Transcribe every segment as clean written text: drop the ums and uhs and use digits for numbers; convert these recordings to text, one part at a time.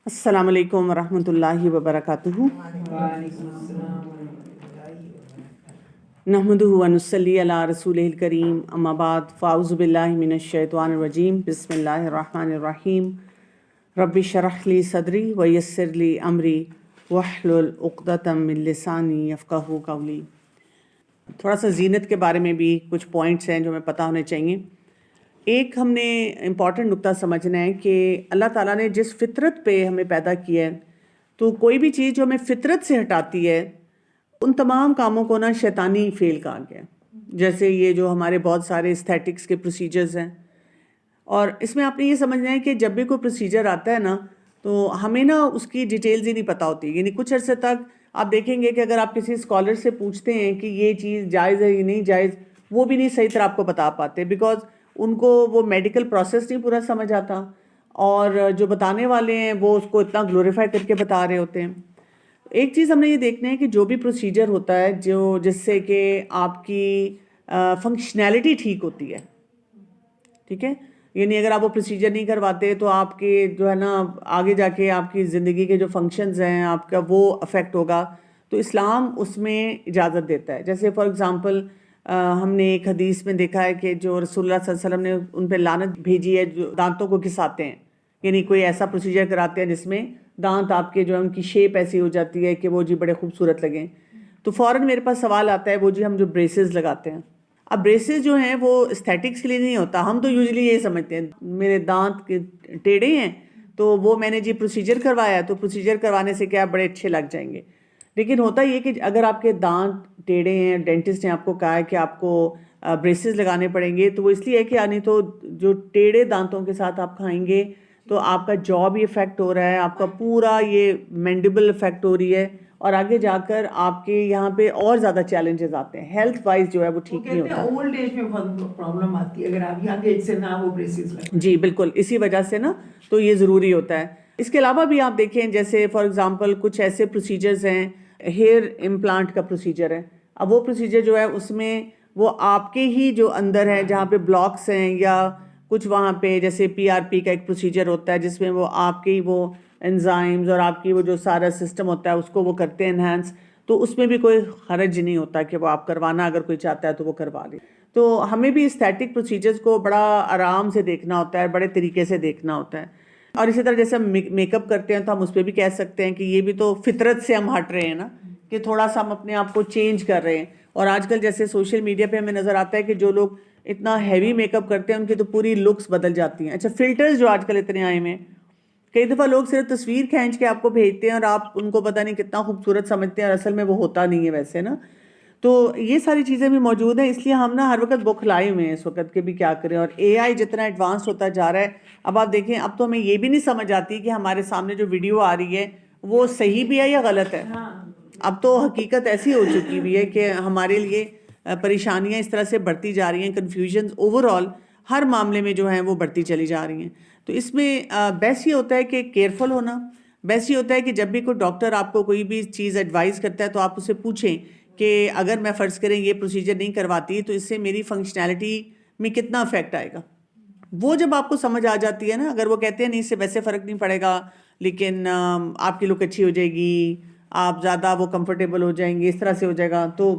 السلام علیکم ورحمۃ اللہ وبرکاتہ۔ نحمدہ ونصلی علی رسولہ الکریم، اما بعد، فاعوذ باللہ من الشیطان الرجیم، بسم اللہ الرحمن الرحیم۔ رب اشرح لی صدری ویسر لی امری واحلل عقدۃ من لسانی یفقہوا قولی۔ تھوڑا سا زینت کے بارے میں بھی کچھ پوائنٹس ہیں جو ہمیں پتہ ہونے چاہیے۔ ایک ہم نے امپورٹنٹ نقطہ سمجھنا ہے کہ اللہ تعالیٰ نے جس فطرت پہ ہمیں پیدا کیا ہے، تو کوئی بھی چیز جو ہمیں فطرت سے ہٹاتی ہے ان تمام کاموں کو شیطانی فعل کہا گیا ہے۔ جیسے یہ جو ہمارے بہت سارے استھیٹکس کے پروسیجرز ہیں، اور اس میں آپ نے یہ سمجھنا ہے کہ جب بھی کوئی پروسیجر آتا ہے نا، تو ہمیں اس کی ڈیٹیلز ہی نہیں پتہ ہوتی۔ یعنی کچھ عرصے تک آپ دیکھیں گے کہ اگر آپ کسی اسکالر سے پوچھتے ہیں کہ یہ چیز جائز ہے یا نہیں جائز، وہ بھی نہیں صحیح طرح آپ کو بتا پاتے، بیکاز ان کو وہ میڈیکل پروسیس نہیں پورا سمجھ آتا، اور جو بتانے والے ہیں وہ اس کو اتنا گلوریفائی کر کے بتا رہے ہوتے ہیں۔ ایک چیز ہم نے یہ دیکھنا ہے کہ جو بھی پروسیجر ہوتا ہے جس سے کہ آپ کی فنکشنالٹی ٹھیک ہوتی ہے، ٹھیک ہے، یعنی اگر آپ وہ پروسیجر نہیں کرواتے تو آپ کے جو ہے آگے جا کے آپ کی زندگی کے جو فنکشنز ہیں آپ کا وہ افیکٹ ہوگا، تو اسلام اس میں اجازت دیتا ہے۔ جیسے فار ایگزامپل ہم نے ایک حدیث میں دیکھا ہے کہ جو رسول اللہ صلی اللہ علیہ وسلم نے ان پہ لعنت بھیجی ہے جو دانتوں کو گھساتے ہیں، یعنی کوئی ایسا پروسیجر کراتے ہیں جس میں دانت آپ کے جو ان کی شیپ ایسی ہو جاتی ہے کہ وہ جی بڑے خوبصورت لگیں، تو فوراً میرے پاس سوال آتا ہے وہ جی ہم جو بریسز لگاتے ہیں، اب بریسز جو ہیں وہ استھیٹکس کے لیے نہیں ہوتا۔ ہم تو یوزلی یہ سمجھتے ہیں میرے دانت کے ٹیڑھے ہیں تو وہ میں نے جی پروسیجر کروایا، تو پروسیجر کروانے سے کیا بڑے اچھے لگ جائیں گے۔ لیکن ہوتا یہ کہ اگر آپ کے دانت ٹیڑھے ہیں، ڈینٹسٹ نے آپ کو کہا ہے کہ آپ کو بریسز لگانے پڑیں گے، تو وہ اس لیے ہے کہ یعنی تو جو ٹیڑھے دانتوں کے ساتھ آپ کھائیں گے تو آپ کا جو بھی افیکٹ ہو رہا ہے، آپ کا پورا یہ مینڈیبل افیکٹ ہو رہی ہے، اور آگے جا کر آپ کے یہاں پہ اور زیادہ چیلنجز آتے ہیں، ہیلتھ وائز جو ہے وہ ٹھیک نہیں ہوتا۔ اولڈ ایج میں بہت پرابلم آتی ہے اگر آپ ینگ ایج سے نہ وہ بریسز لگائیں۔ جی بالکل، اسی وجہ سے تو یہ ضروری ہوتا ہے۔ اس کے علاوہ بھی آپ دیکھیں، جیسے فار ایگزامپل کچھ ایسے پروسیجرز ہیں، ہیئر امپلانٹ کا پروسیجر ہے، اب وہ پروسیجر جو ہے اس میں وہ آپ کے ہی جو اندر ہے جہاں پہ بلاکس ہیں یا کچھ وہاں پہ جیسے PRP کا ایک پروسیجر ہوتا ہے جس میں وہ آپ کے ہی وہ انزائمز اور آپ کی وہ جو سارا سسٹم ہوتا ہے اس کو وہ کرتے ہیں انہینس، تو اس میں بھی کوئی حرج نہیں ہوتا کہ وہ آپ کروانا اگر کوئی چاہتا ہے تو وہ کروا لے۔ تو ہمیں بھی اسٹیٹک پروسیجرز کو بڑا آرام سے دیکھنا ہوتا ہے، بڑے طریقے سے دیکھنا ہوتا ہے۔ اور اسی طرح جیسے ہم میک اپ کرتے ہیں تو ہم اس پہ بھی کہہ سکتے ہیں کہ یہ بھی تو فطرت سے ہم ہٹ رہے ہیں نا، کہ تھوڑا سا ہم اپنے آپ کو چینج کر رہے ہیں۔ اور آج کل جیسے سوشل میڈیا پہ ہمیں نظر آتا ہے کہ جو لوگ اتنا ہیوی میک اپ کرتے ہیں ان کی تو پوری لکس بدل جاتی ہیں۔ اچھا، فلٹرز جو آج کل اتنے آئے ہیں، کئی دفعہ لوگ صرف تصویر کھینچ کے آپ کو بھیجتے ہیں اور آپ ان کو پتہ نہیں کتنا خوبصورت سمجھتے ہیں اور اصل میں وہ ہوتا نہیں ہے ویسے نا۔ تو یہ ساری چیزیں بھی موجود ہیں، اس لیے ہم ہر وقت بوکھلائے ہوئے ہیں اس وقت کہ بھی کیا کریں۔ اور AI جتنا ایڈوانس ہوتا جا رہا ہے، اب آپ دیکھیں اب تو ہمیں یہ بھی نہیں سمجھ آتی کہ ہمارے سامنے جو ویڈیو آ رہی ہے وہ صحیح بھی ہے یا غلط ہے۔ اب تو حقیقت ایسی ہو چکی ہوئی ہے کہ ہمارے لیے پریشانیاں اس طرح سے بڑھتی جا رہی ہیں، کنفیوژنز اوور آل ہر معاملے میں جو ہیں وہ بڑھتی چلی جا رہی ہیں۔ تو اس میں بیسٹ یہ ہوتا ہے کہ کیئرفل ہونا، بیسٹ یہ ہوتا ہے کہ جب بھی کوئی ڈاکٹر آپ کو کوئی بھی چیز ایڈوائز کرتا ہے تو آپ اسے پوچھیں کہ اگر میں فرض کریں یہ پروسیجر نہیں کرواتی تو اس سے میری فنکشنالٹی میں کتنا افیکٹ آئے گا۔ وہ جب آپ کو سمجھ آ جاتی ہے نا، اگر وہ کہتے ہیں نہیں اس سے ویسے فرق نہیں پڑے گا لیکن آپ کی لک اچھی ہو جائے گی، آپ زیادہ وہ کمفرٹیبل ہو جائیں گے، اس طرح سے ہو جائے گا، تو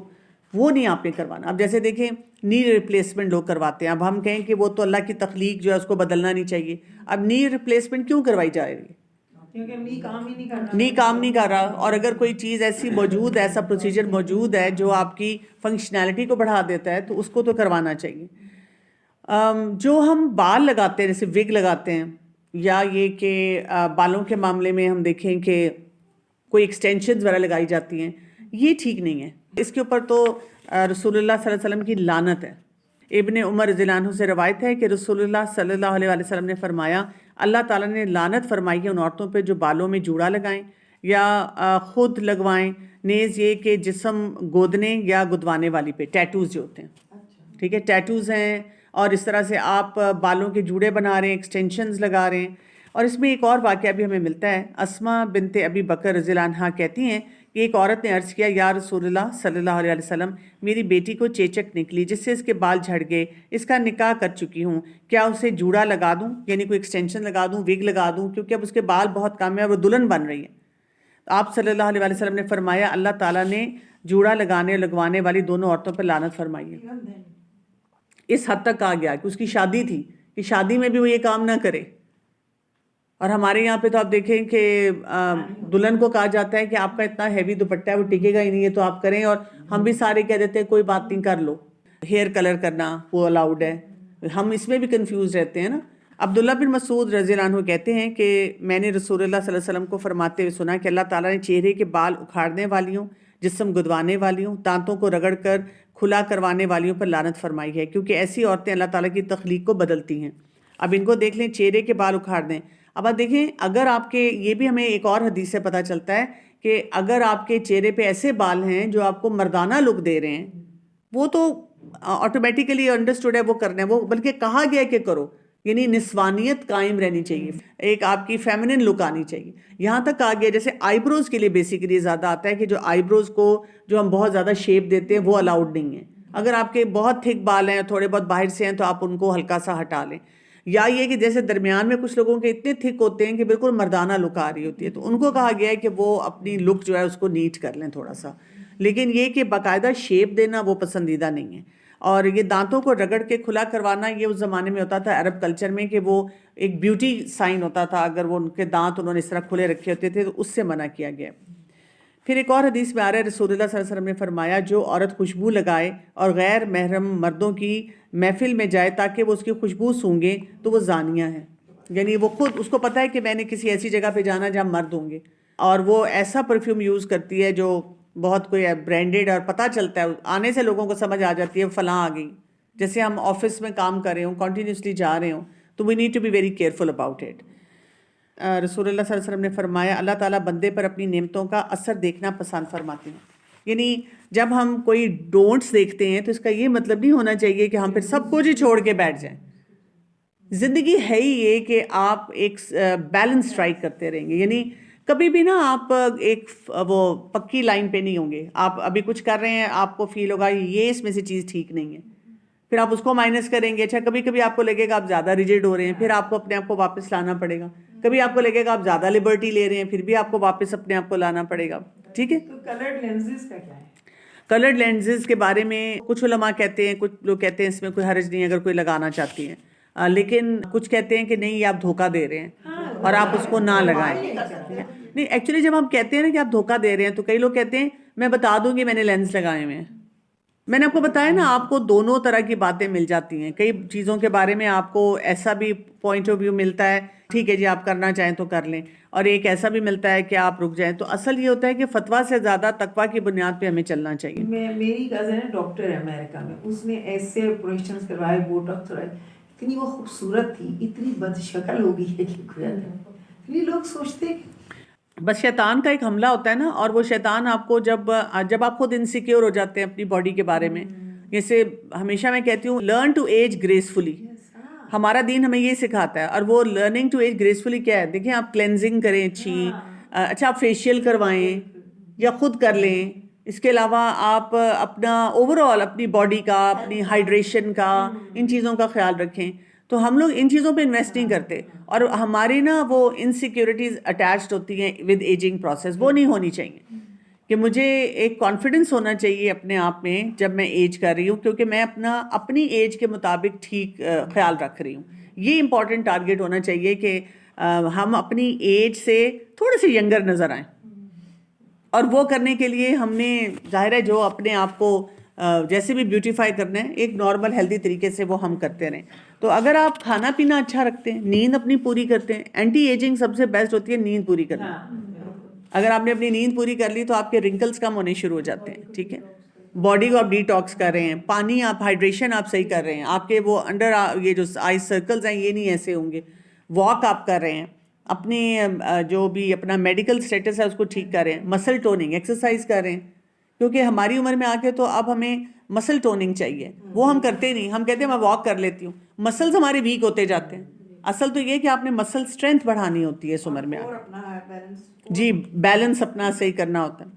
وہ نہیں آپ نے کروانا۔ اب جیسے دیکھیں نی ریپلیسمنٹ لوگ کرواتے ہیں، اب ہم کہیں کہ وہ تو اللہ کی تخلیق جو ہے اس کو بدلنا نہیں چاہیے، اب نی ریپلیسمنٹ کیوں کروائی جا رہی ہے؟ کیونکہ نی کام ہی نہیں کر رہا، نہیں کام نہیں کر رہا، اور اگر کوئی چیز ایسی موجود ہے، ایسا پروسیجر موجود ہے جو آپ کی فنکشنالٹی کو بڑھا دیتا ہے تو اس کو تو کروانا چاہیے۔ جو ہم بال لگاتے ہیں جیسے وگ لگاتے ہیں، یا یہ کہ بالوں کے معاملے میں ہم دیکھیں کہ کوئی ایکسٹینشنز وغیرہ لگائی جاتی ہیں، یہ ٹھیک نہیں ہے۔ اس کے اوپر تو رسول اللہ صلی اللہ علیہ وسلم کی لعنت ہے۔ ابن عمر رضی اللہ عنہ سے روایت ہے کہ رسول اللہ صلی اللہ علیہ وسلم نے فرمایا، اللہ تعالیٰ نے لعنت فرمائی ہے ان عورتوں پہ جو بالوں میں جوڑا لگائیں یا خود لگوائیں، نیز یہ کہ جسم گودنے یا گدوانے والی پہ ٹیٹوز جو ہوتے ہیں، ٹھیک ہے، ٹیٹوز ہیں، اور اس طرح سے آپ بالوں کے جوڑے بنا رہے ہیں، ایکسٹینشنز لگا رہے ہیں۔ اور اس میں ایک اور واقعہ بھی ہمیں ملتا ہے، اسماء بنت ابی بکر رضی اللہ عنہا کہتی ہیں کہ ایک عورت نے عرض کیا یا رسول اللہ صلی اللہ علیہ وسلم میری بیٹی کو چیچک نکلی جس سے اس کے بال جھڑ گئے، اس کا نکاح کر چکی ہوں، کیا اسے جوڑا لگا دوں، یعنی کوئی ایکسٹینشن لگا دوں، وگ لگا دوں، کیونکہ اب اس کے بال بہت کم ہیں اور وہ دلہن بن رہی ہے۔ تو آپ صلی اللہ علیہ وسلم نے فرمایا اللہ تعالیٰ نے جوڑا لگانے اور لگوانے والی دونوں عورتوں پر لعنت فرمائی ہے۔ اس حد تک کہا گیا کہ اس کی شادی تھی کہ شادی میں بھی وہ یہ کام نہ کرے۔ اور ہمارے یہاں پہ تو آپ دیکھیں کہ دلہن کو کہا جاتا ہے کہ آپ کا اتنا ہیوی دوپٹہ ہے وہ ٹکے گا ہی نہیں ہے تو آپ کریں، اور ہم بھی سارے کہہ دیتے ہیں کوئی بات نہیں کر لو۔ ہیئر کلر کرنا وہ الاؤڈ ہے، ہم اس میں بھی کنفیوز رہتے ہیں نا۔ عبداللہ بن مسعود رضی اللہ عنہ کہتے ہیں کہ میں نے رسول اللہ صلی اللہ علیہ وسلم کو فرماتے ہوئے سنا کہ اللہ تعالیٰ نے چہرے کے بال اکھاڑنے والیوں، جسم گدوانے والیوں، دانتوں کو رگڑ کر کھلا کروانے والیوں پر لعنت فرمائی ہے، کیونکہ ایسی عورتیں اللہ تعالیٰ کی تخلیق کو بدلتی ہیں۔ اب ان کو دیکھ لیں، چہرے کے بال اکھاڑ دیں۔ اب آپ دیکھیں، اگر آپ کے، یہ بھی ہمیں ایک اور حدیث سے پتہ چلتا ہے کہ اگر آپ کے چہرے پہ ایسے بال ہیں جو آپ کو مردانہ لک دے رہے ہیں، وہ تو آٹومیٹیکلی انڈرسٹوڈ ہے، وہ کرنا ہے، وہ بلکہ کہا گیا کہ کرو، یعنی نسوانیت قائم رہنی چاہیے، ایک آپ کی فیمنن لک آنی چاہیے۔ یہاں تک کہا گیا جیسے آئی بروز کے لیے بیسیکلی زیادہ آتا ہے کہ جو آئی بروز کو جو ہم بہت زیادہ شیپ دیتے ہیں وہ الاؤڈ نہیں ہے۔ اگر آپ کے بہت تھک بال ہیں، تھوڑے بہت باہر سے ہیں، تو آپ ان کو ہلکا سا ہٹا لیں۔ یا یہ کہ جیسے درمیان میں کچھ لوگوں کے اتنے تھک ہوتے ہیں کہ بالکل مردانہ لک آ رہی ہوتی ہے، تو ان کو کہا گیا ہے کہ وہ اپنی لک جو ہے اس کو نیٹ کر لیں تھوڑا سا، لیکن یہ کہ باقاعدہ شیپ دینا وہ پسندیدہ نہیں ہے۔ اور یہ دانتوں کو رگڑ کے کھلا کروانا، یہ اس زمانے میں ہوتا تھا عرب کلچر میں کہ وہ ایک بیوٹی سائن ہوتا تھا، اگر وہ ان کے دانت انہوں نے اس طرح کھلے رکھے ہوتے تھے تو اس سے منع کیا گیا۔ پھر ایک اور حدیث میں آ رہا ہے رسول اللہ صلی اللہ علیہ وسلم نے فرمایا جو عورت خوشبو لگائے اور غیر محرم مردوں کی محفل میں جائے تاکہ وہ اس کی خوشبو سونگیں تو وہ زانیہ ہے، یعنی وہ خود اس کو پتہ ہے کہ میں نے کسی ایسی جگہ پہ جانا جہاں مرد ہوں گے، اور وہ ایسا پرفیوم یوز کرتی ہے جو بہت کوئی برانڈیڈ، اور پتہ چلتا ہے آنے سے لوگوں کو سمجھ آ جاتی ہے فلاں آ گئی۔ جیسے ہم آفس میں کام کر رہے ہوں، کنٹینیوسلی جا رہے ہوں، تو we need to be very careful about it. رسول اللہ صلی اللہ علیہ وسلم نے فرمایا اللہ تعالیٰ بندے پر اپنی نعمتوں کا اثر دیکھنا پسند فرماتے ہیں، یعنی جب ہم کوئی ڈونٹس دیکھتے ہیں تو اس کا یہ مطلب نہیں ہونا چاہیے کہ ہم پھر سب کچھ ہی چھوڑ کے بیٹھ جائیں۔ زندگی ہے ہی یہ کہ آپ ایک بیلنس اسٹرائک کرتے رہیں گے، یعنی کبھی بھی نا آپ ایک وہ پکی لائن پہ نہیں ہوں گے۔ آپ ابھی کچھ کر رہے ہیں، آپ کو فیل ہوگا یہ اس میں سے چیز ٹھیک نہیں ہے، پھر آپ اس کو مائنس کریں گے۔ اچھا، کبھی کبھی آپ کو لگے گا آپ زیادہ ریجڈ ہو رہے ہیں، پھر آپ کو اپنے آپ کو واپس لانا پڑے گا۔ کبھی آپ کو لگے گا آپ زیادہ لبرٹی لے رہے ہیں، پھر بھی آپ کو واپس اپنے آپ کو لانا پڑے گا۔ ٹھیک ہے، تو کلرڈ لینزز کا کیا ہے؟ کلرڈ لینزز کے بارے میں کچھ علماء کہتے ہیں، کچھ لوگ کہتے ہیں اس میں کوئی حرج نہیں اگر کوئی لگانا چاہتی ہیں، لیکن کچھ کہتے ہیں کہ نہیں یہ آپ دھوکہ دے رہے ہیں اور آپ اس کو نہ لگائیں۔ نہیں، ایکچولی جب ہم کہتے ہیں نا کہ آپ دھوکہ دے رہے ہیں تو کئی لوگ کہتے ہیں میں بتا دوں گی میں نے لینز لگائے ہوئے ہیں۔ میں نے آپ کو بتایا نا، آپ کو دونوں طرح کی باتیں مل جاتی ہیں، کئی چیزوں کے بارے میں آپ کو ایسا بھی پوائنٹ آف ویو ملتا ہے ٹھیک ہے جی آپ کرنا چاہیں تو کر لیں، اور ایک ایسا بھی ملتا ہے کہ آپ رک جائیں۔ تو اصل یہ ہوتا ہے کہ فتویٰ سے زیادہ تقویٰ کی بنیاد پہ ہمیں چلنا چاہیے۔ میری کزن ہے ڈاکٹر ہے امریکہ میں، اس نے ایسے آپریشنز کروائے، بوٹاکس کروائے، اتنی وہ خوبصورت تھی، اتنی بد شکل ہو گئی ہے کہ یہ لوگ سوچتے بس شیطان کا ایک حملہ ہوتا ہے نا، اور وہ شیطان آپ کو جب آپ خود انسیکیور ہو جاتے ہیں اپنی باڈی کے بارے میں، جیسے ہمیشہ میں کہتی ہوں لرن ٹو ایج گریسفلی، ہمارا دین ہمیں یہ سکھاتا ہے۔ اور وہ لرننگ ٹو ایج گریسفلی کیا ہے؟ دیکھیں آپ کلینزنگ کریں اچھی، اچھا آپ فیشیل کروائیں یا خود کر لیں، اس کے علاوہ آپ اپنا اوور آل اپنی باڈی کا، اپنی ہائیڈریشن کا، ان چیزوں کا خیال رکھیں۔ تو ہم لوگ ان چیزوں پہ انویسٹ نہیں کرتے، اور ہماری نا وہ انسیکیورٹیز اٹیچڈ ہوتی ہیں ود ایجنگ پروسیس، وہ نہیں ہونی چاہیے۔ کہ مجھے ایک کانفیڈنس ہونا چاہیے اپنے آپ میں جب میں ایج کر رہی ہوں، کیونکہ میں اپنی ایج کے مطابق ٹھیک خیال رکھ رہی ہوں۔ یہ امپورٹنٹ ٹارگیٹ ہونا چاہیے کہ ہم اپنی ایج سے تھوڑے سے ینگر نظر آئیں، اور وہ کرنے کے لیے ہم نے ظاہر ہے جو اپنے آپ کو جیسے بھی بیوٹیفائی کرنا ہے ایک نارمل ہیلدی طریقے سے وہ ہم کرتے رہیں۔ تو اگر آپ کھانا پینا اچھا رکھتے ہیں، نیند اپنی پوری کرتے ہیں، اینٹی ایجنگ سب سے بیسٹ ہوتی ہے نیند پوری کرنا۔ اگر آپ نے اپنی نیند پوری کر لی تو آپ کے رنکلز کم ہونے شروع ہو جاتے ہیں۔ ٹھیک ہے، باڈی کو آپ ڈی ٹاکس کر رہے ہیں، پانی آپ ہائیڈریشن آپ صحیح کر رہے ہیں، آپ کے وہ انڈر یہ جو آئی سرکلز ہیں یہ نہیں ایسے ہوں گے، واک آپ کر رہے ہیں، اپنے جو بھی اپنا میڈیکل سٹیٹس ہے اس کو ٹھیک کر رہے ہیں، مسل ٹوننگ ایکسرسائز کر رہے ہیں، کیونکہ ہماری عمر میں آ کے تو اب ہمیں مسل ٹوننگ چاہیے، وہ ہم کرتے نہیں۔ ہم کہتے ہیں میں واک کر لیتی ہوں، مسلز ہمارے ویک ہوتے جاتے ہیں۔ اصل تو یہ کہ آپ نے مسل اسٹرینتھ بڑھانی ہوتی ہے اس عمر میں آ کے، جی بیلنس اپنا صحیح کرنا ہوتا ہے۔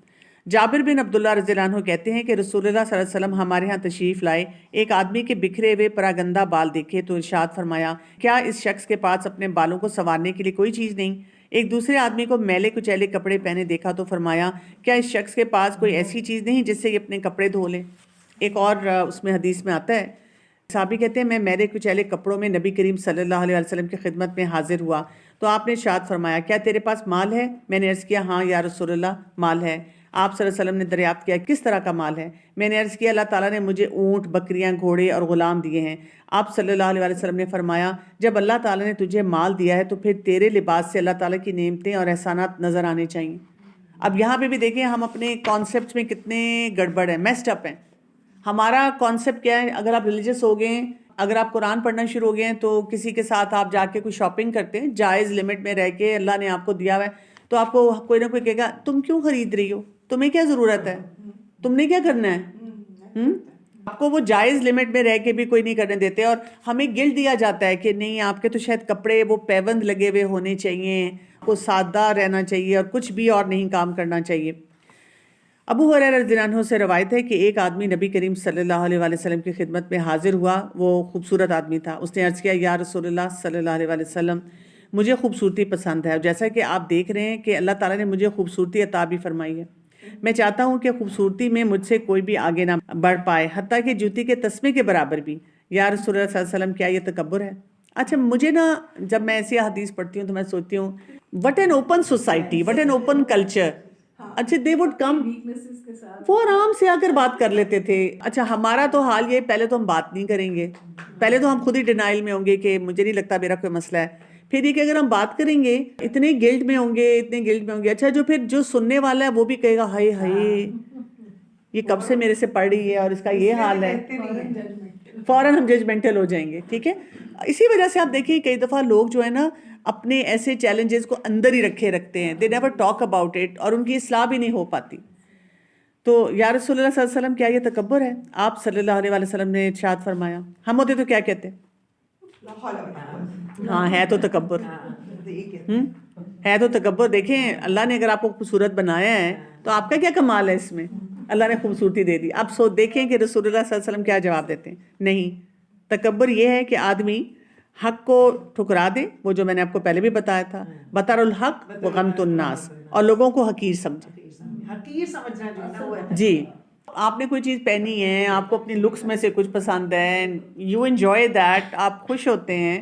جابر بن عبداللہ رضی اللہ عنہ کہتے ہیں کہ رسول اللہ صلی اللہ علیہ وسلم ہمارے ہاں تشریف لائے، ایک آدمی کے بکھرے ہوئے پراگندہ بال دیکھے تو ارشاد فرمایا کیا اس شخص کے پاس اپنے بالوں کو سنوارنے کے لیے کوئی چیز نہیں؟ ایک دوسرے آدمی کو میلے کچیلے کپڑے پہنے دیکھا تو فرمایا کیا اس شخص کے پاس کوئی ایسی چیز نہیں جس سے یہ اپنے کپڑے دھو لے؟ ایک اور اس میں حدیث میں آتا ہے، صحابی کہتے ہیں میں میلے کچیلے کپڑوں میں نبی کریم صلی اللہ علیہ وسلم کی خدمت میں حاضر ہوا تو آپ نے ارشاد فرمایا کیا تیرے پاس مال ہے؟ میں نے عرض کیا ہاں یا رسول اللہ مال ہے۔ آپ صلی اللہ علیہ وسلم نے دریافت کیا کس طرح کا مال ہے؟ میں نے عرض کیا اللہ تعالیٰ نے مجھے اونٹ، بکریاں، گھوڑے اور غلام دیے ہیں۔ آپ صلی اللہ علیہ وسلم نے فرمایا جب اللہ تعالیٰ نے تجھے مال دیا ہے تو پھر تیرے لباس سے اللہ تعالیٰ کی نعمتیں اور احسانات نظر آنے چاہیے۔ اب یہاں پہ بھی دیکھیں ہم اپنے کانسیپٹس میں کتنے گڑبڑ ہیں، میسڈ اپ ہیں۔ ہمارا کانسیپٹ کیا ہے، اگر آپ ریلیجس ہو گئے ہیں، اگر آپ قرآن پڑھنا شروع ہو گئے ہیں تو کسی کے ساتھ آپ جا کے کوئی شاپنگ کرتے ہیں جائز لمٹ میں رہ کے، اللہ نے آپ کو دیا ہوا ہے، تو آپ کو کوئی نہ کوئی کہے گا تم کیوں خرید رہی ہو، تمہیں کیا ضرورت ہے، تم نے کیا کرنا ہے؟ آپ کو وہ جائز لمٹ میں رہ کے بھی کوئی نہیں کرنے دیتے، اور ہمیں گلٹ دیا جاتا ہے کہ نہیں آپ کے تو شاید کپڑے وہ پیوند لگے ہوئے ہونے چاہیے، آپ کو سادہ رہنا چاہیے اور کچھ بھی اور نہیں کام کرنا چاہیے۔ ابو ہریرہ رضی اللہ عنہ سے روایت ہے کہ ایک آدمی نبی کریم صلی اللہ علیہ وسلم کی خدمت میں حاضر ہوا، وہ خوبصورت آدمی تھا۔ اس نے عرض کیا یا رسول اللہ صلی اللہ علیہ وسلم مجھے خوبصورتی پسند ہے، اور جیسا کہ آپ دیکھ رہے ہیں کہ اللہ تعالیٰ نے مجھے خوبصورتی عطا بھی فرمائی ہے، میں چاہتا ہوں کہ خوبصورتی میں مجھ سے کوئی بھی آگے نہ بڑھ پائے، حتیٰ کہ جوتی کے تسمے کے برابر بھی۔ یا رسول اللہ صلی اللہ علیہ وسلم کیا یہ تکبر ہے؟ اچھا مجھے نا جب میں ایسی حدیث پڑھتی ہوں تو میں سوچتی ہوں what an open society, what an open culture. اچھا دے وڈ کم، وہ آرام سے آ کر بات کر لیتے تھے۔ اچھا ہمارا تو حال یہ، پہلے تو ہم بات نہیں کریں گے، پہلے تو ہم خود ہی ڈینائل میں ہوں گے کہ مجھے نہیں لگتا میرا کوئی مسئلہ ہے، پھر یہ کہ اگر ہم بات کریں گے اتنے گلٹ میں ہوں گے، اتنے گلٹ میں ہوں گے۔ اچھا جو سننے والا ہے وہ بھی کہے گا ہائے ہائے یہ کب سے میرے سے پڑھ رہی ہے اور اس کا یہ حال ہے، فوراً ہم ججمنٹل ہو جائیں گے، ٹھیک ہے۔ اسی وجہ سے آپ دیکھیں کئی دفعہ لوگ جو ہے نا اپنے ایسے چیلنجز کو اندر ہی رکھتے ہیں، they never talk about it, اور ان کی اصلاح بھی نہیں ہو پاتی۔ تو یا رسول اللہ صلی اللہ علیہ وسلم کیا یہ تکبر ہے؟ آپ صلی اللہ علیہ وسلم نے ارشاد فرمایا، ہم ہوتے تو کیا کہتے؟ ہاں ہے تو تکبر، ہے تو تکبر۔ دیکھیں اللہ نے اگر آپ کو خوبصورت بنایا ہے تو آپ کا کیا کمال ہے اس میں، اللہ نے خوبصورتی دے دی۔ اب دیکھیں کہ رسول اللہ صلی اللہ علیہ وسلم کیا جواب دیتے ہیں۔ نہیں، تکبر یہ ہے کہ آدمی حق کو ٹھکرا دے، وہ جو میں نے آپ کو پہلے بھی بتایا تھا، بطر الحق و غمط الناس، اور لوگوں کو حقیر سمجھے۔ حقیر سمجھنا جو ہے نا وہ ہے۔ جی آپ نے کوئی چیز پہنی ہے، آپ کو اپنی لکس میں سے کچھ پسند ہے، یو انجوائے دیٹ، آپ خوش ہوتے ہیں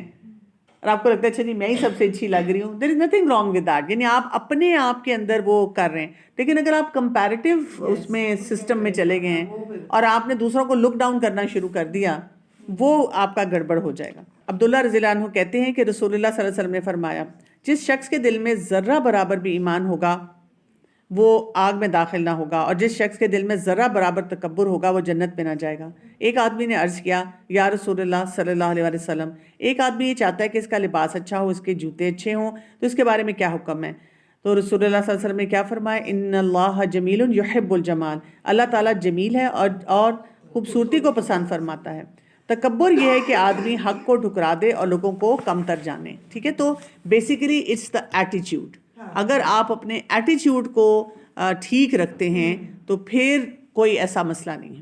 اور آپ کو لگتا ہے اچھا نہیں میں ہی سب سے اچھی لگ رہی ہوں، there is nothing wrong with that, یعنی آپ اپنے آپ کے اندر وہ کر رہے ہیں۔ لیکن اگر آپ کمپیریٹیو اس میں سسٹم میں چلے گئے ہیں اور آپ نے دوسروں کو لک ڈاؤن کرنا شروع کر دیا، وہ آپ کا گڑبڑ ہو جائے گا۔ عبداللہ رضی اللہ عنہ کہتے ہیں کہ رسول اللہ صلی اللہ علیہ وسلم نے فرمایا جس شخص کے دل میں ذرہ برابر بھی ایمان ہوگا وہ آگ میں داخل نہ ہوگا، اور جس شخص کے دل میں ذرہ برابر تکبر ہوگا وہ جنت میں نہ جائے گا۔ ایک آدمی نے عرض کیا یا رسول اللہ صلی اللہ علیہ وسلم ایک آدمی یہ چاہتا ہے کہ اس کا لباس اچھا ہو، اس کے جوتے اچھے ہوں، تو اس کے بارے میں کیا حکم ہے؟ تو رسول اللہ صلی اللہ علیہ وسلم نے کیا فرمایا، ان اللہ جمیل یحب الجمال، اللہ تعالیٰ جمیل ہے اور خوبصورتی کو پسند فرماتا ہے۔ تکبر یہ ہے کہ آدمی حق کو ٹھکرا دے اور لوگوں کو کم تر جانے، ٹھیک ہے۔ تو بیسیکلی اٹس دا ایٹیچیوڈ، اگر آپ اپنے ایٹیچیوڈ کو ٹھیک رکھتے ہیں تو پھر کوئی ایسا مسئلہ نہیں ہے۔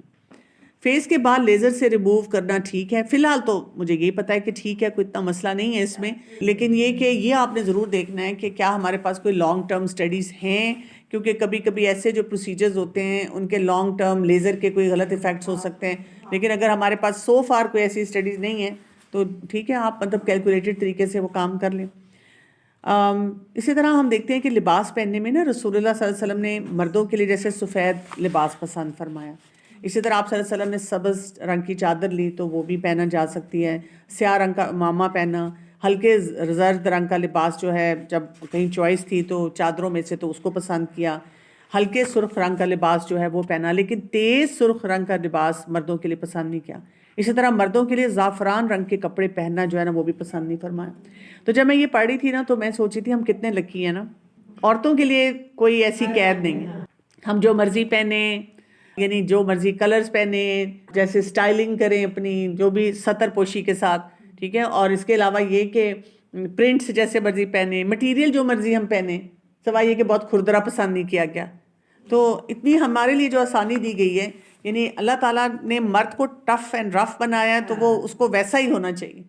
فیس کے بال لیزر سے ریموو کرنا ٹھیک ہے، فی الحال تو مجھے یہی پتا ہے کہ ٹھیک ہے، کوئی اتنا مسئلہ نہیں ہے اس میں، لیکن یہ کہ یہ آپ نے ضرور دیکھنا ہے کہ کیا ہمارے پاس کوئی لانگ ٹرم سٹڈیز ہیں، کیونکہ کبھی کبھی ایسے جو پروسیجرز ہوتے ہیں ان کے لانگ ٹرم لیزر کے کوئی غلط ایفیکٹس ہو سکتے ہیں، لیکن اگر ہمارے پاس سو فار کوئی ایسی سٹڈیز نہیں ہیں تو ٹھیک ہے، آپ مطلب کیلکولیٹڈ طریقے سے وہ کام کر لیں۔ اسی طرح ہم دیکھتے ہیں کہ لباس پہننے میں نا رسول اللہ صلی اللہ علیہ وسلم نے مردوں کے لیے جیسے سفید لباس پسند فرمایا، اسی طرح آپ صلی اللہ علیہ وسلم نے سبز رنگ کی چادر لی تو وہ بھی پہنا جا سکتی ہے، سیاہ رنگ کا امامہ پہنا، ہلکے زرد رنگ کا لباس جو ہے جب کہیں چوائس تھی تو چادروں میں سے تو اس کو پسند کیا، ہلکے سرخ رنگ کا لباس جو ہے وہ پہنا، لیکن تیز سرخ رنگ کا لباس مردوں کے لیے پسند نہیں کیا۔ اسی طرح مردوں کے لیے زعفران رنگ کے کپڑے پہننا جو ہے نا وہ بھی پسند نہیں فرمایا۔ تو جب میں یہ پڑھ رہی تھی نا تو میں سوچی تھی ہم کتنے لکی ہیں نا، عورتوں کے لیے کوئی ایسی قید نہیں ہے، ہم جو مرضی پہنے، یعنی جو مرضی کلرز پہنے، جیسے سٹائلنگ کریں اپنی جو بھی سطر پوشی کے ساتھ، ٹھیک ہے۔ اور اس کے علاوہ یہ کہ پرنٹس جیسے مرضی پہنے، مٹیریل جو مرضی ہم پہنے، سوائے یہ کہ بہت کھردرا پسند نہیں کیا گیا۔ تو اتنی ہمارے لیے جو آسانی دی گئی ہے، یعنی اللہ تعالیٰ نے مرد کو ٹف اینڈ رف بنایا ہے تو وہ اس کو ویسا ہی ہونا چاہیے،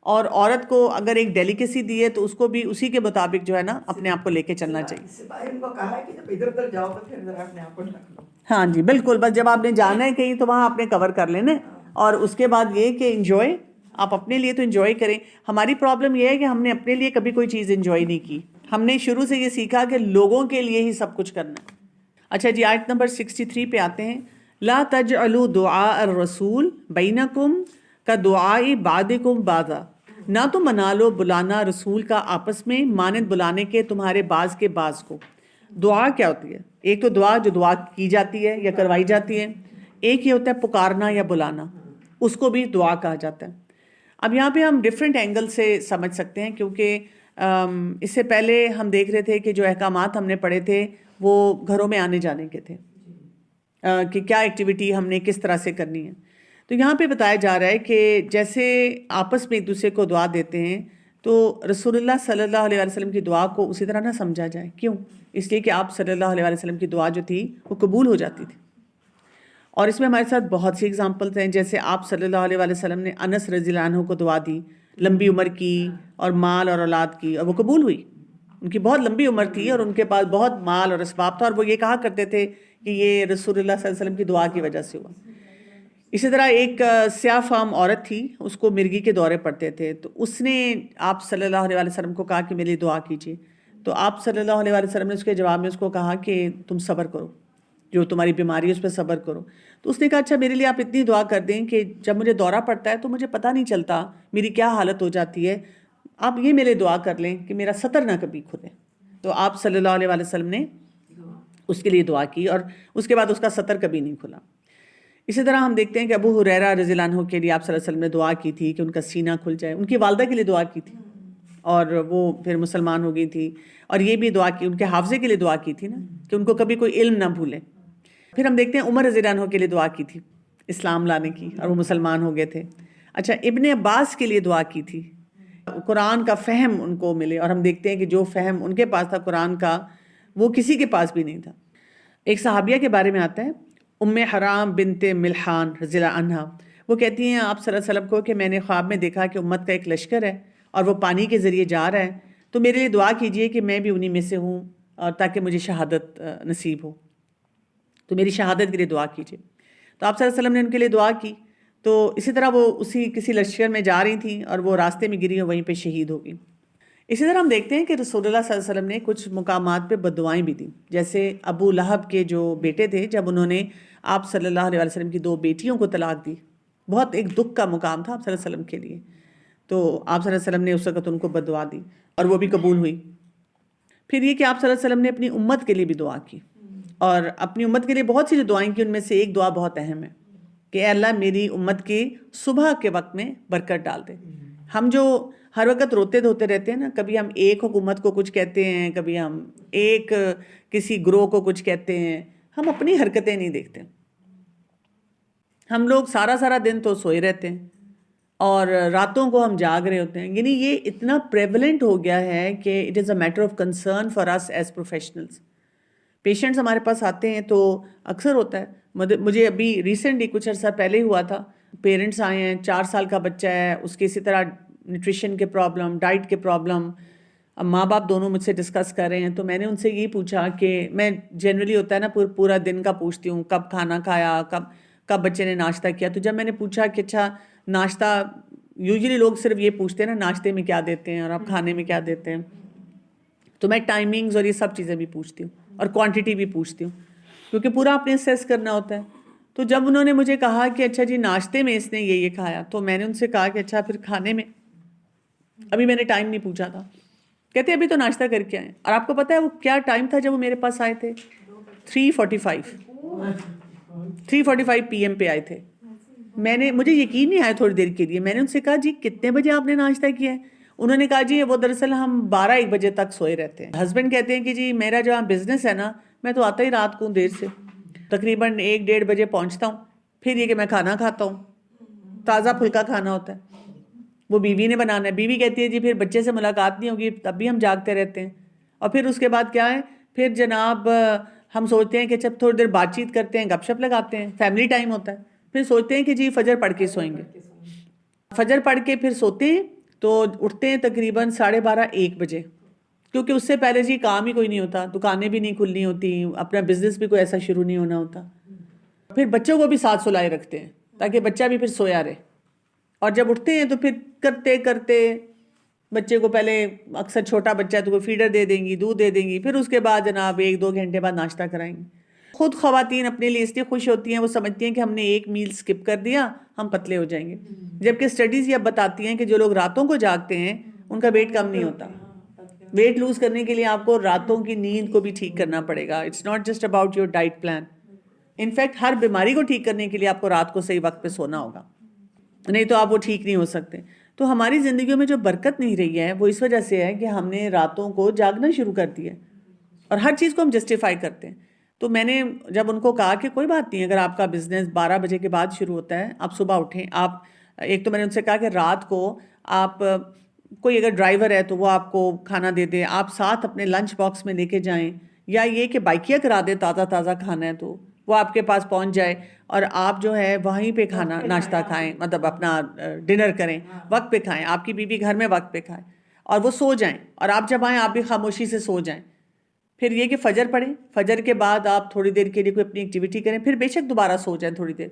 اور عورت کو اگر ایک ڈیلیکیسی دی ہے تو اس کو بھی اسی کے مطابق جو ہے نا اپنے آپ کو لے کے چلنا چاہیے. سپاہی کو کہا ہے کہ جب ادھر ادھر جاؤ تو پھر ذرا اپنے آپ کو ڈھک لو. ہاں جی بالکل، بس جب آپ نے جانا ہے کہیں تو وہاں آپ نے کور کر لینا ہے، اور اس کے بعد یہ کہ انجوائے، آپ اپنے لیے تو انجوائے کریں. ہماری پرابلم یہ ہے کہ ہم نے اپنے لیے کبھی کوئی چیز انجوائے نہیں کی. ہم نے شروع سے یہ سیکھا کہ لوگوں کے لیے ہی سب کچھ کرنا ہے. اچھا جی، آیت نمبر 63 پہ آتے ہیں. لا تجعلوا دعاء الرسول بینکم کدعاء بعضکم بعضا، نہ تو منا لو بلانا رسول کا آپس میں مانند بلانے کے تمہارے بعض کے بعض کو. دعا کیا ہوتی ہے؟ ایک تو دعا جو دعا کی جاتی ہے یا کروائی جاتی ہے، ایک یہ ہوتا ہے پکارنا یا بلانا، اس کو بھی دعا کہا جاتا ہے. اب یہاں پہ ہم ڈفرینٹ اینگل سے سمجھ سکتے ہیں، کیونکہ اس سے پہلے ہم دیکھ رہے تھے کہ جو احکامات ہم نے پڑھے تھے وہ گھروں میں آنے جانے کے تھے، کہ کیا ایکٹیویٹی ہم نے کس طرح سے کرنی ہے. تو یہاں پہ بتایا جا رہا ہے کہ جیسے آپس میں ایک دوسرے کو دعا دیتے ہیں تو رسول اللہ صلی اللہ علیہ وسلم کی دعا کو اسی طرح نہ سمجھا جائے. کیوں؟ اس لیے کہ آپ صلی اللہ علیہ وسلم کی دعا جو تھی وہ قبول ہو جاتی تھی. اور اس میں ہمارے ساتھ بہت سی اگزامپلس ہیں، جیسے آپ صلی اللہ علیہ وسلم نے انس رضی اللہ عنہ کو دعا دی لمبی عمر کی اور مال اور اولاد کی، اور وہ قبول ہوئی. ان کی بہت لمبی عمر تھی اور ان کے پاس بہت مال اور اسباب تھا، اور وہ یہ کہا کرتے تھے کہ یہ رسول اللہ صلی اللہ علیہ وسلم کی دعا کی وجہ سے ہوا. اسی طرح ایک سیاہ فام عورت تھی، اس کو مرگی کے دورے پڑتے تھے، تو اس نے آپ صلی اللہ علیہ وسلم کو کہا کہ میرے لیے دعا کیجیے. تو آپ صلی اللہ علیہ وسلم نے اس کے جواب میں اس کو کہا کہ تم صبر کرو، جو تمہاری بیماری ہے اس پہ صبر کرو. تو اس نے کہا اچھا میرے لیے آپ اتنی دعا کر دیں کہ جب مجھے دورہ پڑتا ہے تو مجھے پتہ نہیں چلتا میری کیا حالت ہو جاتی ہے، آپ یہ میرے دعا کر لیں کہ میرا سطر نہ کبھی کھلے. تو آپ صلی اللہ علیہ وسلم نے اس کے لیے دعا کی، اور اس کے بعد اس کا سطر کبھی نہیں کھلا. اسی طرح ہم دیکھتے ہیں کہ ابو ہریرہ رضی اللہ عنہ کے لیے آپ صلی اللہ علیہ وسلم نے دعا کی تھی کہ ان کا سینہ کھل جائے. ان کی والدہ کے لیے دعا کی تھی اور وہ پھر مسلمان ہو گئی تھی. اور یہ بھی دعا کی، ان کے حافظے کے لیے دعا کی تھی نا، کہ ان کو کبھی کوئی علم نہ بھولے. پھر ہم دیکھتے ہیں عمر رضی اللہ عنہ کے لیے دعا کی تھی اسلام لانے کی، اور وہ مسلمان ہو گئے تھے. اچھا ابن عباس کے لیے دعا کی تھی قرآن کا فہم ان کو ملے، اور ہم دیکھتے ہیں کہ جو فہم ان کے پاس تھا قرآن کا وہ کسی کے پاس بھی نہیں تھا. ایک صحابیہ کے بارے میں آتا ہے ام حرام بنت ملحان رضی اللہ عنہا، وہ کہتی ہیں آپ صلی اللہ علیہ وسلم کو کہ میں نے خواب میں دیکھا کہ امت کا ایک لشکر ہے اور وہ پانی کے ذریعے جا رہا ہے، تو میرے لیے دعا کیجئے کہ میں بھی انہی میں سے ہوں، اور تاکہ مجھے شہادت نصیب ہو. تو میری شہادت کے لیے دعا کیجئے. تو آپ صلی اللہ علیہ وسلم نے ان کے لیے دعا کی. تو اسی طرح وہ اسی کسی لشکر میں جا رہی تھیں اور وہ راستے میں گری اور وہیں پہ شہید ہو گئی. اسی طرح ہم دیکھتے ہیں کہ رسول اللہ صلی اللہ علیہ وسلم نے کچھ مقامات پہ بددعائیں بھی دیں، جیسے ابو لہب کے جو بیٹے تھے جب انہوں نے آپ صلی اللہ علیہ وسلم کی 2 بیٹیوں کو طلاق دی، بہت ایک دکھ کا مقام تھا آپ صلی اللہ علیہ وسلم کے لیے. تو آپ صلی اللہ علیہ وسلم نے اس وقت ان کو بددعا دی اور وہ بھی قبول ہوئی. پھر یہ کہ آپ صلی اللہ علیہ وسلم نے اپنی امت کے لیے بھی دعا کی، اور اپنی امت کے لیے بہت سی جو دعائیں کی ان میں سے ایک دعا بہت اہم ہے کہ اے اللہ میری امت کی صبح کے وقت میں برکت ڈال دے. ہم جو ہر وقت روتے دھوتے رہتے ہیں نا، کبھی ہم ایک حکومت کو کچھ کہتے ہیں، کبھی ہم ایک کسی گروہ کو کچھ کہتے ہیں، ہم اپنی حرکتیں نہیں دیکھتے. ہم لوگ سارا دن تو سوئے رہتے ہیں اور راتوں کو ہم جاگ رہے ہوتے ہیں. یعنی یہ اتنا پریولنٹ ہو گیا ہے کہ it is a matter of concern for us as professionals. Patients ہمارے پاس آتے ہیں تو اکثر ہوتا ہے، مجھے ابھی ریسنٹلی کچھ عرصہ پہلے ہوا تھا، پیرنٹس آئے ہیں، 4 سال کا بچہ ہے، اس کے اسی طرح نیوٹریشن کے پرابلم، ڈائٹ کے پرابلم. اب ماں باپ دونوں مجھ سے ڈسکس کر رہے ہیں. تو میں نے ان سے یہ پوچھا کہ میں جنرلی ہوتا ہے نا پورا دن کا پوچھتی ہوں، کب کھانا کھایا، کب بچے نے ناشتہ کیا. تو جب میں نے پوچھا کہ اچھا ناشتہ، یوزلی لوگ صرف یہ پوچھتے ہیں نا ناشتے میں کیا دیتے ہیں اور آپ کھانے میں کیا دیتے ہیں، تو میں ٹائمنگز اور یہ سب چیزیں بھی پوچھتی ہوں اور کوانٹٹی بھی پوچھتی ہوں، کیونکہ پورا آپ نے اسیس کرنا ہوتا ہے. تو جب انہوں نے مجھے کہا کہ اچھا جی ناشتے میں اس نے یہ کھایا، تو میں نے ان سے کہا کہ اچھا پھر کھانے میں، ابھی میں نے ٹائم نہیں پوچھا تھا. کہتے ابھی تو ناشتہ کر کے آئے. اور آپ کو پتہ ہے وہ کیا ٹائم تھا جب وہ میرے پاس آئے تھے؟ 3:45 PM پہ آئے تھے. مجھے یقین نہیں آیا تھوڑی دیر کے لیے. میں نے ان سے کہا جی کتنے بجے آپ نے ناشتہ کیا ہے؟ انہوں نے کہا جی وہ دراصل ہم 12-1 بجے تک سوئے رہتے ہیں. ہسبینڈ کہتے ہیں کہ جی میرا جو بزنس ہے نا، میں تو آتا ہی رات کو دیر سے، تقریباً 1-1:30 بجے پہنچتا ہوں. پھر یہ کہ میں کھانا کھاتا ہوں، تازہ پھلکا کھانا ہوتا ہے، وہ بیوی نے بنانا ہے. بیوی کہتی ہے جی پھر بچے سے ملاقات نہیں ہوگی، تب بھی ہم جاگتے رہتے ہیں. اور پھر اس کے بعد کیا ہے، پھر جناب ہم سوچتے ہیں کہ جب تھوڑی دیر بات چیت کرتے ہیں، گپ شپ لگاتے ہیں، فیملی ٹائم ہوتا ہے، پھر سوچتے ہیں کہ جی فجر پڑھ کے سوئیں گے. فجر پڑھ کے پھر سوتے ہیں تو اٹھتے ہیں تقریباً 12:30-1 بجے، کیونکہ اس سے پہلے جی کام ہی کوئی نہیں ہوتا، دکانیں بھی نہیں کھلنی ہوتی، اپنا بزنس بھی کوئی ایسا شروع نہیں ہونا ہوتا. پھر بچوں کو بھی ساتھ سلائے رکھتے ہیں تاکہ بچہ بھی پھر سویا رہے. اور جب اٹھتے ہیں تو پھر کرتے کرتے بچے کو پہلے اکثر چھوٹا بچہ ہے تو وہ فیڈر دے دیں گی، دودھ دے دیں گی، پھر اس کے بعد جناب 1-2 گھنٹے بعد ناشتہ کرائیں گے. خود خواتین اپنے لیے اس لیے خوش ہوتی ہیں، وہ سمجھتی ہیں کہ ہم نے ایک میل سکپ کر دیا ہم پتلے ہو جائیں گے. جبکہ اسٹڈیز یہ اب بتاتی ہیں کہ جو لوگ راتوں کو جاگتے ہیں ان کا ویٹ کم نہیں ہوتا. ویٹ لوز کرنے کے لیے آپ کو راتوں کی نیند کو بھی ٹھیک کرنا پڑے گا. It's not just about your diet plan. In fact ہر بیماری کو ٹھیک کرنے کے لیے آپ کو رات کو صحیح وقت پہ سونا ہوگا، نہیں تو آپ وہ ٹھیک نہیں ہو سکتے. تو ہماری زندگیوں میں جو برکت نہیں رہی ہے وہ اس وجہ سے ہے کہ ہم نے راتوں کو جاگنا شروع کر دیا اور ہر چیز کو ہم جسٹیفائی کرتے ہیں. تو میں نے جب ان کو کہا کہ کوئی بات نہیں، اگر آپ کا بزنس 12 بجے کے بعد شروع ہوتا ہے، آپ صبح اٹھیں. آپ ایک تو میں نے ان سے کہا کہ رات کو آپ کوئی اگر ڈرائیور ہے تو وہ آپ کو کھانا دے دے، آپ ساتھ اپنے لنچ باکس میں لے کے جائیں، یا یہ کہ بائکیا کرا دے، تازہ تازہ کھانا ہے تو وہ آپ کے پاس پہنچ جائے اور آپ جو ہے وہیں پہ کھانا ناشتہ کھائیں، مطلب اپنا ڈنر کریں، وقت پہ کھائیں، آپ کی بیوی گھر میں وقت پہ کھائیں اور وہ سو جائیں، اور آپ جب آئیں آپ بھی خاموشی سے سو جائیں. پھر یہ کہ فجر پڑھیں، فجر کے بعد آپ تھوڑی دیر کے لیے کوئی اپنی ایکٹیویٹی کریں، پھر بے شک دوبارہ سو جائیں تھوڑی دیر،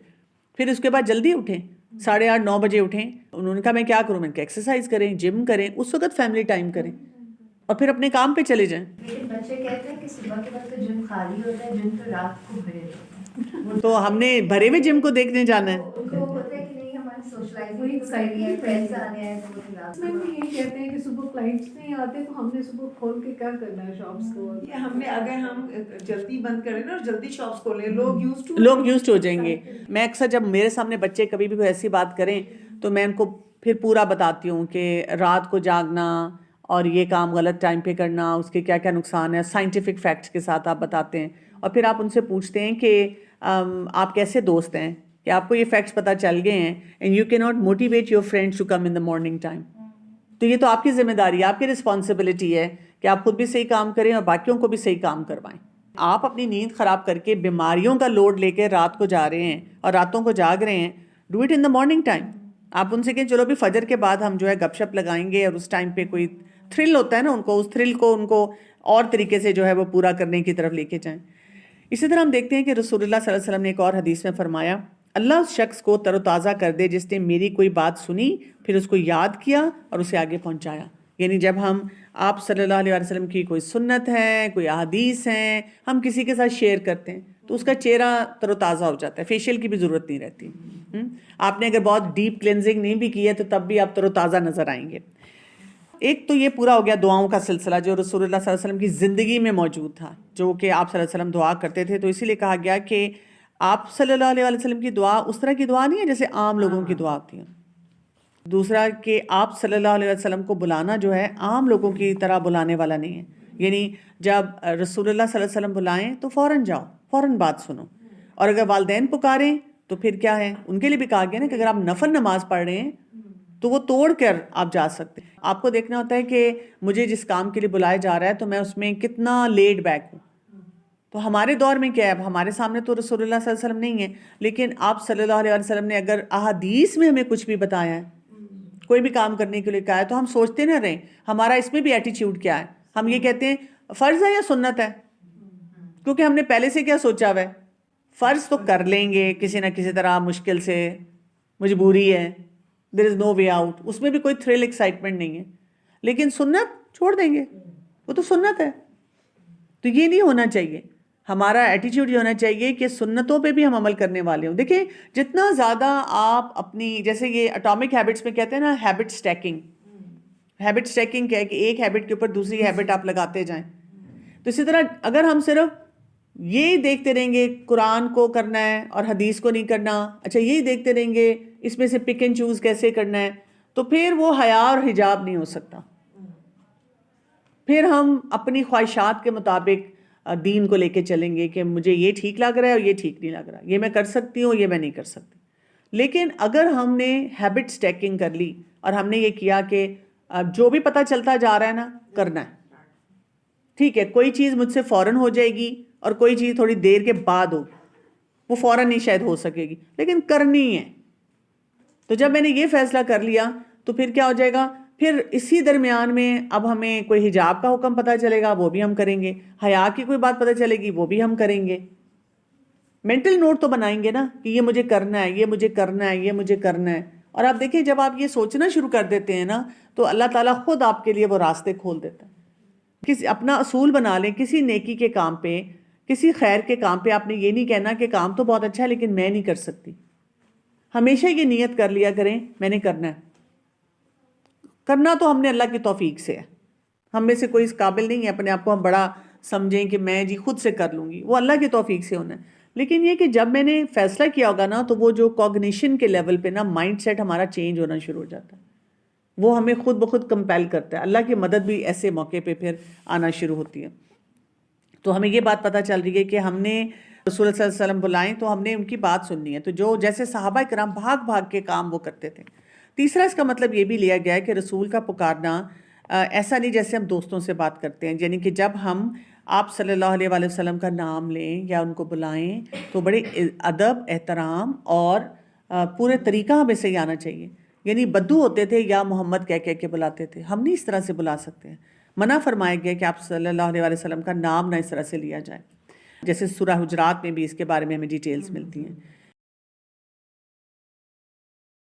پھر اس کے بعد جلدی اٹھیں، 8:30-9 بجے اٹھیں. انہوں نے کہا میں کیا کروں؟ میں نے کہا ایکسرسائز کریں، جم کریں، اس وقت فیملی ٹائم کریں اور پھر اپنے کام پہ چلے جائیں. لیکن بچے کہتے ہیں کہ صبح کے وقت جم خالی ہوتا ہے، جم تو رات کو بھرے ہوتے ہیں. تو ہم نے بھرے ہوئے جم کو دیکھنے جانا ہے. ان کو ہوتا ہے کہ نہیں ہماری سوشلائزنگ کرنی ہے، فرینڈس آنے ہیں تو وہ رات میں بھی یہی کہتے ہیں کہ صبح کلائنٹس نہیں آتے تو ہم نے صبح کھول کے کیا کرنا ہے شاپس کو. یہ ہم نے اگر ہم جلدی بند کریں نا اور جلدی شاپس کھولیں، لوگ یوزڈ ہو جائیں گے. میں اکثر جب میرے سامنے بچے کبھی بھی کوئی ایسی بات کریں تو میں ان کو پھر پورا بتاتی ہوں کہ رات کو جاگنا اور یہ کام غلط ٹائم پہ کرنا، اس کے کیا کیا نقصان ہے، سائنٹیفک فیکٹس کے ساتھ آپ بتاتے ہیں. اور پھر آپ ان سے پوچھتے ہیں کہ آپ کیسے دوست ہیں کہ آپ کو یہ فیکٹس پتہ چل گئے ہیں and you can not motivate your friends to come in the morning time. تو یہ تو آپ کی ذمہ داری ہے، آپ کی رسپانسبلٹی ہے کہ آپ خود بھی صحیح کام کریں اور باقیوں کو بھی صحیح کام کروائیں. آپ اپنی نیند خراب کر کے بیماریوں کا لوڈ لے کے رات کو جا رہے ہیں اور راتوں کو جاگ رہے ہیں. Do it in the morning time. آپ ان سے کہیں چلو بھی فجر کے بعد ہم جو ہے گپ شپ لگائیں گے، اور اس ٹائم پہ کوئی تھرل ہوتا ہے نا ان کو، اس تھرل کو ان کو اور طریقے سے جو ہے وہ پورا کرنے کی طرف لے کے جائیں. اسی طرح ہم دیکھتے ہیں کہ رسول اللہ صلی اللہ علیہ وسلم نے ایک اور حدیث میں فرمایا، اللہ اس شخص کو تر و تازہ کر دے جس نے میری کوئی بات سنی، پھر اس کو یاد کیا اور اسے آگے پہنچایا. یعنی جب ہم آپ صلی اللہ علیہ وسلم کی کوئی سنت ہے، کوئی احادیث ہیں، ہم کسی کے ساتھ شیئر کرتے ہیں تو اس کا چہرہ تر و تازہ ہو جاتا ہے، فیشیل کی بھی ضرورت نہیں رہتی. آپ نے اگر بہت ڈیپ کلینزنگ نہیں بھی کی ہے تو تب بھی آپ تر و تازہ نظر آئیں گے. ایک تو یہ پورا ہو گیا دعاؤں کا سلسلہ جو رسول اللہ صلی اللہ علیہ وسلم کی زندگی میں موجود تھا، جو کہ آپ صلی اللہ علیہ وسلم دعا کرتے تھے. تو اسی لیے کہا گیا کہ آپ صلی اللہ علیہ وسلم کی دعا اس طرح کی دعا نہیں ہے جیسے عام لوگوں کی دعا ہوتی ہے. دوسرا کہ آپ صلی اللہ علیہ وسلم کو بلانا جو ہے عام لوگوں کی طرح بلانے والا نہیں ہے. یعنی جب رسول اللہ صلی اللہ علیہ وسلم بلائیں تو فوراً جاؤ، فوراً بات سنو. اور اگر والدین پکاریں تو پھر کیا ہے، ان کے لیے بھی کہا گیا نا کہ اگر آپ نفل نماز پڑھ رہے ہیں تو وہ توڑ کر آپ جا سکتے ہیں. آپ کو دیکھنا ہوتا ہے کہ مجھے جس کام کے لیے بلایا جا رہا ہے تو میں اس میں کتنا لیڈ بیک ہوں. تو ہمارے دور میں کیا ہے، اب ہمارے سامنے تو رسول اللہ صلی اللہ علیہ وسلم نہیں ہے، لیکن آپ صلی اللہ علیہ وسلم نے اگر احادیث میں ہمیں کچھ بھی بتایا ہے، کوئی بھی کام کرنے کے لیے کہا ہے، تو ہم سوچتے نہ رہیں ہمارا اس میں بھی ایٹیچیوڈ کیا ہے. ہم یہ کہتے ہیں فرض ہے یا سنت ہے، کیونکہ ہم نے پہلے سے کیا سوچا ہوا ہے، فرض تو کر لیں گے کسی نہ کسی طرح، مشکل سے، مجبوری ہے، دیر از نو وے آؤٹ، اس میں بھی کوئی تھرل ایکسائٹمنٹ نہیں ہے. لیکن سنت چھوڑ دیں گے، وہ تو سنت ہے. تو یہ نہیں ہونا چاہیے. ہمارا ایٹیچیوڈ یہ ہونا چاہیے کہ سنتوں پہ بھی ہم عمل کرنے والے ہوں. دیکھیں جتنا زیادہ آپ اپنی، جیسے یہ اٹامک ہیبٹس میں کہتے ہیں نا ہیبٹ سٹیکنگ. ہیبٹ سٹیکنگ کیا ہے کہ ایک ہیبٹ کے اوپر دوسری ہیبٹ آپ لگاتے جائیں. تو اسی طرح اگر ہم صرف یہ دیکھتے رہیں گے قرآن کو کرنا ہے اور حدیث کو نہیں کرنا، اچھا یہی دیکھتے رہیں گے اس میں سے پک اینڈ چوز کیسے کرنا ہے، تو پھر وہ حیا اور حجاب نہیں ہو سکتا. پھر ہم اپنی خواہشات کے مطابق دین کو لے کے چلیں گے کہ مجھے یہ ٹھیک لگ رہا ہے اور یہ ٹھیک نہیں لگ رہا، یہ میں کر سکتی ہوں، یہ میں نہیں کر سکتی. لیکن اگر ہم نے ہیبٹ سٹیکنگ کر لی اور ہم نے یہ کیا کہ جو بھی پتہ چلتا جا رہا ہے نا کرنا ہے، ٹھیک ہے کوئی چیز مجھ سے فوراً ہو جائے گی اور کوئی چیز تھوڑی دیر کے بعد ہو، وہ فوراً نہیں شاید ہو سکے گی، لیکن کرنی ہے. تو جب میں نے یہ فیصلہ کر لیا تو پھر کیا ہو جائے گا، پھر اسی درمیان میں اب ہمیں کوئی حجاب کا حکم پتہ چلے گا وہ بھی ہم کریں گے، حیا کی کوئی بات پتہ چلے گی وہ بھی ہم کریں گے. مینٹل نوٹ تو بنائیں گے نا کہ یہ مجھے کرنا ہے، یہ مجھے کرنا ہے، یہ مجھے کرنا ہے. اور آپ دیکھیں جب آپ یہ سوچنا شروع کر دیتے ہیں نا تو اللہ تعالیٰ خود آپ کے لیے وہ راستے کھول دیتا ہے. کسی اپنا اصول بنا لیں، کسی نیکی کے کام پہ، کسی خیر کے کام پہ آپ نے یہ نہیں کہنا کہ کام تو بہت اچھا ہے لیکن میں نہیں کر سکتی. ہمیشہ یہ نیت کر لیا کریں میں نے کرنا ہے. کرنا تو ہم نے اللہ کی توفیق سے ہے، ہم میں سے کوئی اس قابل نہیں ہے اپنے آپ کو ہم بڑا سمجھیں کہ میں جی خود سے کر لوں گی، وہ اللہ کی توفیق سے ہونا ہے. لیکن یہ کہ جب میں نے فیصلہ کیا ہوگا نا تو وہ جو کوگنیشن کے لیول پہ نا مائنڈ سیٹ ہمارا چینج ہونا شروع ہو جاتا ہے، وہ ہمیں خود بخود کمپیل کرتا ہے. اللہ کی مدد بھی ایسے موقع پہ پھر آنا شروع ہوتی ہے. تو ہمیں یہ بات پتہ چل رہی ہے کہ ہم نے رسول اللہ صلی اللہ علیہ وسلم بلائیں تو ہم نے ان کی بات سننی ہے. تو جو جیسے صحابہ کرام بھاگ بھاگ کے کام وہ کرتے تھے. تیسرا اس کا مطلب یہ بھی لیا گیا ہے کہ رسول کا پکارنا ایسا نہیں جیسے ہم دوستوں سے بات کرتے ہیں، یعنی کہ جب ہم آپ صلی اللہ علیہ وآلہ وسلم کا نام لیں یا ان کو بلائیں تو بڑے ادب، احترام اور پورے طریقہ ہمیں صحیح آنا چاہیے. یعنی بدو ہوتے تھے یا محمد کہہ کے بلاتے تھے، ہم نہیں اس طرح سے بلا سکتے ہیں. منع فرمایا گیا کہ آپ صلی اللہ علیہ وسلم کا نام نہ اس طرح سے لیا جائے. جیسے سورہ حجرات میں بھی اس کے بارے میں ہمیں ڈیٹیلز ملتی ہیں.